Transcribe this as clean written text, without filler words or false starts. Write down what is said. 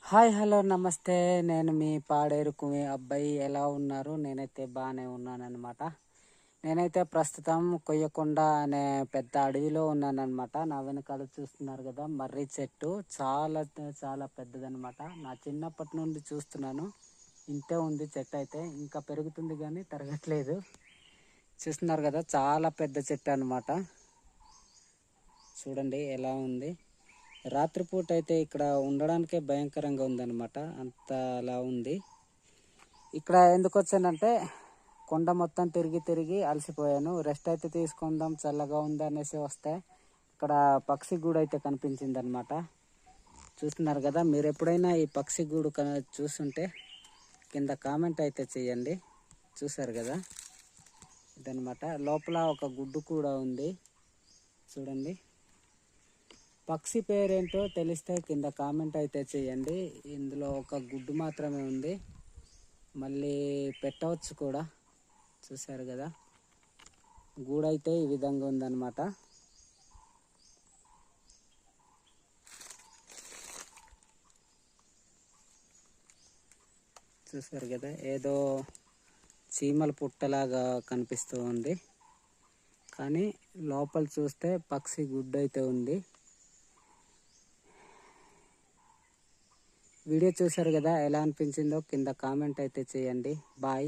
Hi hello నమస్తే. నేను మీ పాడేరుకు మీ అబ్బాయి. ఎలా ఉన్నారు? నేనైతే బాగానే ఉన్నానన్నమాట. నేనైతే ప్రస్తుతం కొయ్యకొండ అనే పెద్ద అడవిలో ఉన్నానన్నమాట. నా వెనకాల చూస్తున్నారు కదా, మర్రి చెట్టు చాలా చాలా పెద్దదన్నమాట. నా చిన్నప్పటి నుండి చూస్తున్నాను. ఇంతే ఉంది చెట్టు, అయితే ఇంకా పెరుగుతుంది కానీ తరగట్లేదు. చూస్తున్నారు కదా, చాలా పెద్ద చెట్టు అన్నమాట. చూడండి ఎలా ఉంది. రాత్రిపూట అయితే ఇక్కడ ఉండడానికే భయంకరంగా ఉందన్నమాట. అంత అలా ఉంది. ఇక్కడ ఎందుకు వచ్చానంటే, కొండ మొత్తం తిరిగి తిరిగి అలసిపోయాను. రెస్ట్ అయితే తీసుకుందాం, చల్లగా ఉంది అనేసి వస్తే ఇక్కడ పక్షి గూడు అయితే కనిపించింది అనమాట. చూస్తున్నారు కదా, మీరు ఎప్పుడైనా ఈ పక్షి గూడు చూస్తుంటే కింద కామెంట్ అయితే చేయండి. చూసారు కదా, ఇదనమాట. లోపల ఒక గుడ్డు కూడా ఉంది, చూడండి. పక్షి పేరేంటో తెలిస్తే కింద కామెంట్ అయితే చేయండి. ఇందులో ఒక గుడ్డు మాత్రమే ఉంది, మళ్ళీ పెట్టవచ్చు కూడా. చూసారు కదా, గూడైతే ఈ విధంగా ఉందన్నమాట. చూసారు కదా, ఏదో చీమల పుట్టలాగా కనిపిస్తూ ఉంది, కానీ లోపల చూస్తే పక్షి గుడ్డు అయితే ఉంది. వీడియో చూసారు కదా, ఎలా అనిపించిందో కింద కామెంట్ అయితే చేయండి. బాయ్.